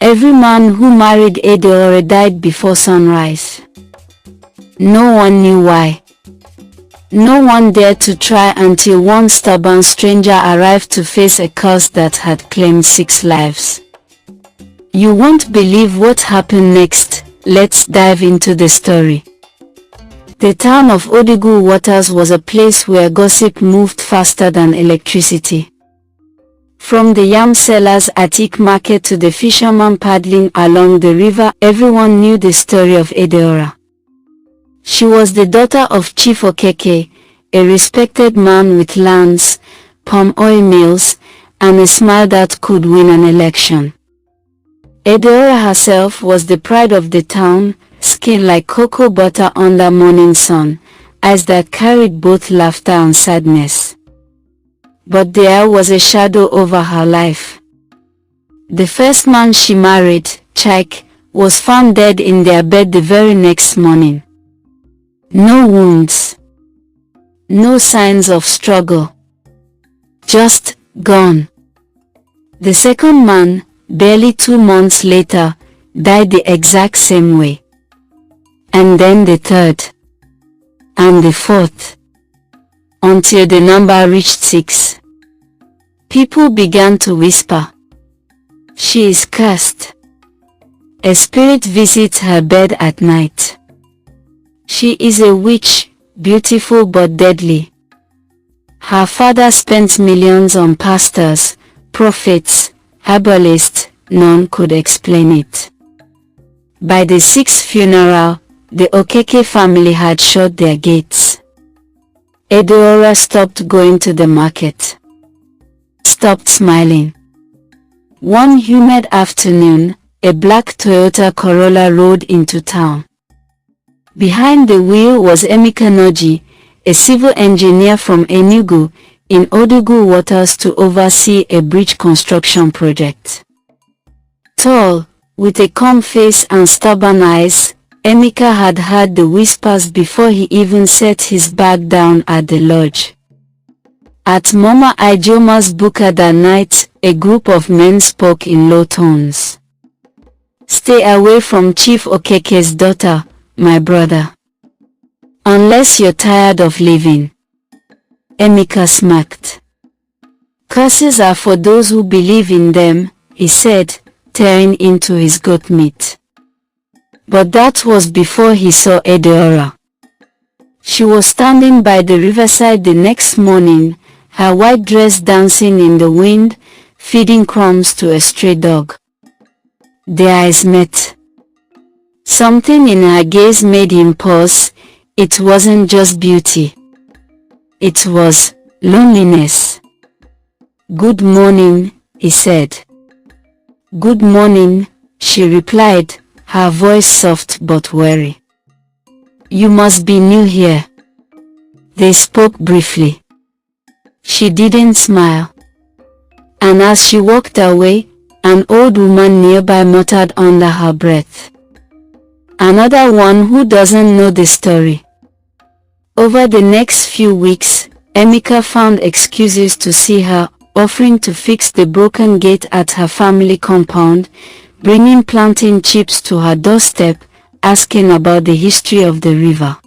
Every man who married Edeora died before sunrise. No one knew why. No one dared to try until one stubborn stranger arrived to face a curse that had claimed 6 lives. You won't believe what happened next. Let's dive into the story. The town of Odogwu Waters was a place where gossip moved faster than electricity. From the yam seller's attic market to the fisherman paddling along the river, everyone knew the story of Edeora. She was the daughter of Chief Okeke, a respected man with lands, palm oil mills, and a smile that could win an election. Edeora herself was the pride of the town, skin like cocoa butter under morning sun, eyes that carried both laughter and sadness. But there was a shadow over her life. The first man she married, Chike, was found dead in their bed the very next morning. No wounds. No signs of struggle. Just gone. The second man, barely 2 months later, died the exact same way. And then the third. And the fourth. Until the number reached 6. People began to whisper, "She is cursed. A spirit visits her bed at night. She is a witch, beautiful but deadly. Her father spent millions on pastors, prophets, herbalists, none could explain it." By the 6th funeral, the Okeke family had shut their gates. Edeora stopped going to the market. Stopped smiling. One humid afternoon, a black Toyota Corolla rolled into town. Behind the wheel was Emeka Noji, a civil engineer from Enugu, in Odogwu Waters to oversee a bridge construction project. Tall, with a calm face and stubborn eyes, Emeka had heard the whispers before he even set his bag down at the lodge. At Mama Ijoma's buka that night, a group of men spoke in low tones. "Stay away from Chief Okeke's daughter, my brother. Unless you're tired of living." Emeka smirked. "Curses are for those who believe in them," he said, tearing into his goat meat. But that was before he saw Edeora. She was standing by the riverside the next morning, her white dress dancing in the wind, feeding crumbs to a stray dog. Their eyes met. Something in her gaze made him pause. It wasn't just beauty. It was loneliness. "Good morning," he said. "Good morning," she replied, her voice soft but wary. "You must be new here." They spoke briefly. She didn't smile. And as she walked away, an old woman nearby muttered under her breath, "Another one who doesn't know the story." Over the next few weeks, Emeka found excuses to see her, offering to fix the broken gate at her family compound, bringing plantain chips to her doorstep, asking about the history of the river.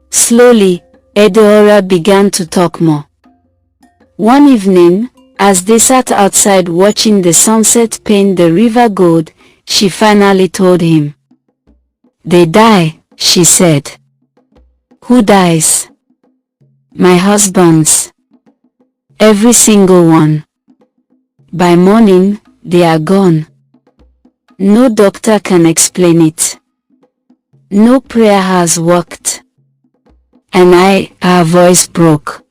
Slowly, Edeora began to talk more. One evening, as they sat outside watching the sunset paint the river gold, she finally told him. "They die," she said. "Who dies?" "My husbands. Every single one. By morning, they are gone. No doctor can explain it. No prayer has worked. And her voice broke.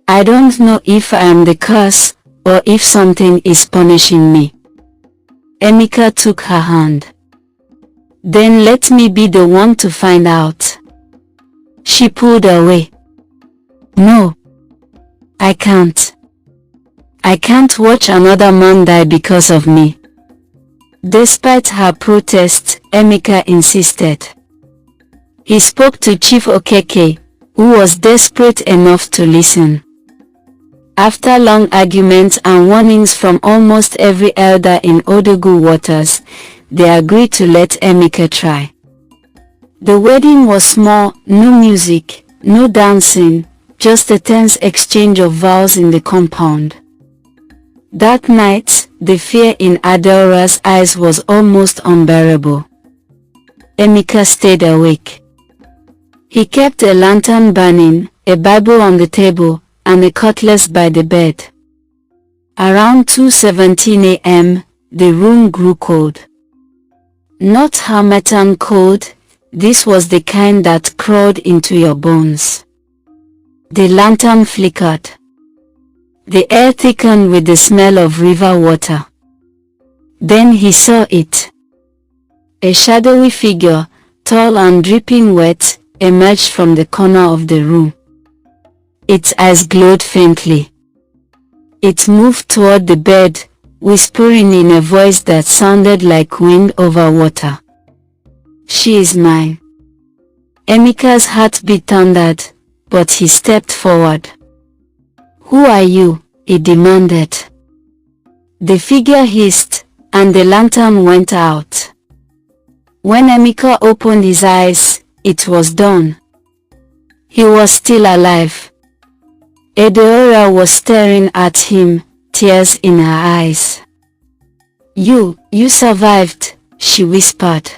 "I don't know if I am the curse, or if something is punishing me." Emeka took her hand. "Then let me be the one to find out." She pulled away. "No. I can't. I can't watch another man die because of me." Despite her protests, Emeka insisted. He spoke to Chief Okeke, who was desperate enough to listen. After long arguments and warnings from almost every elder in Odogwu Waters, they agreed to let Emeka try. The wedding was small, no music, no dancing, just a tense exchange of vows in the compound. That night, the fear in Adeora's eyes was almost unbearable. Emeka stayed awake. He kept a lantern burning, a Bible on the table, and a cutlass by the bed. Around 2:17 a.m., the room grew cold. Not harmattan cold, this was the kind that crawled into your bones. The lantern flickered. The air thickened with the smell of river water. Then he saw it. A shadowy figure, tall and dripping wet, emerged from the corner of the room. Its eyes glowed faintly. It moved toward the bed, whispering in a voice that sounded like wind over water. "She is mine." Emeka's heartbeat thundered, but he stepped forward. "Who are you?" he demanded. The figure hissed, and the lantern went out. When Emeka opened his eyes, it was dawn. He was still alive. Adeora was staring at him, tears in her eyes. You survived," she whispered.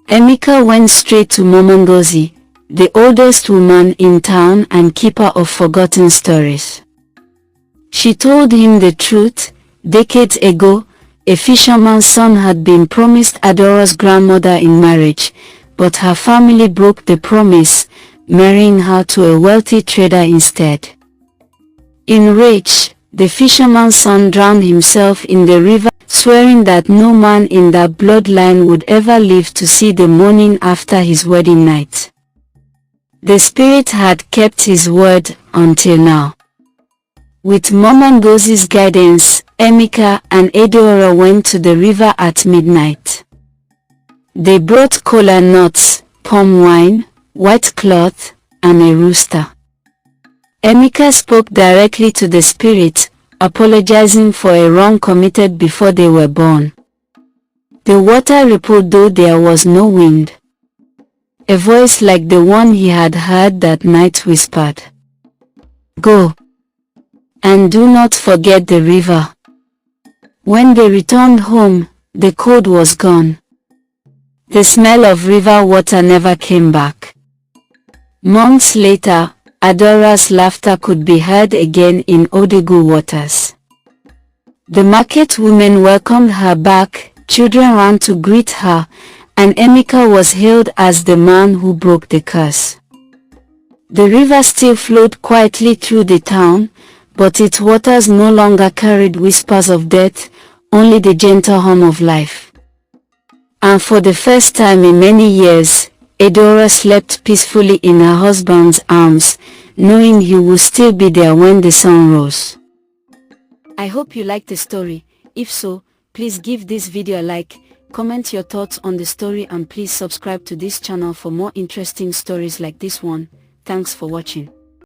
Emeka went straight to Mama Ngozi, the oldest woman in town and keeper of forgotten stories. She told him the truth. Decades ago, a fisherman's son had been promised Adeora's grandmother in marriage, but her family broke the promise, marrying her to a wealthy trader instead. Enraged, the fisherman's son drowned himself in the river, swearing that no man in that bloodline would ever live to see the morning after his wedding night. The spirit had kept his word until now. With Mama Ngozi's guidance, Emeka and Adeora went to the river at midnight. They brought kola nuts, palm wine, white cloth, and a rooster. Emeka spoke directly to the spirit, apologizing for a wrong committed before they were born. The water rippled though there was no wind. A voice like the one he had heard that night whispered, "Go, and do not forget the river." When they returned home, the cold was gone. The smell of river water never came back. Months later, Adeora's laughter could be heard again in Odogwu Waters. The market women welcomed her back, children ran to greet her, and Emeka was hailed as the man who broke the curse. The river still flowed quietly through the town, but its waters no longer carried whispers of death, only the gentle hum of life. And for the first time in many years, Adeora slept peacefully in her husband's arms, knowing he would still be there when the sun rose. I hope you liked the story. If so, please give this video a like, comment your thoughts on the story, and please subscribe to this channel for more interesting stories like this one. Thanks for watching.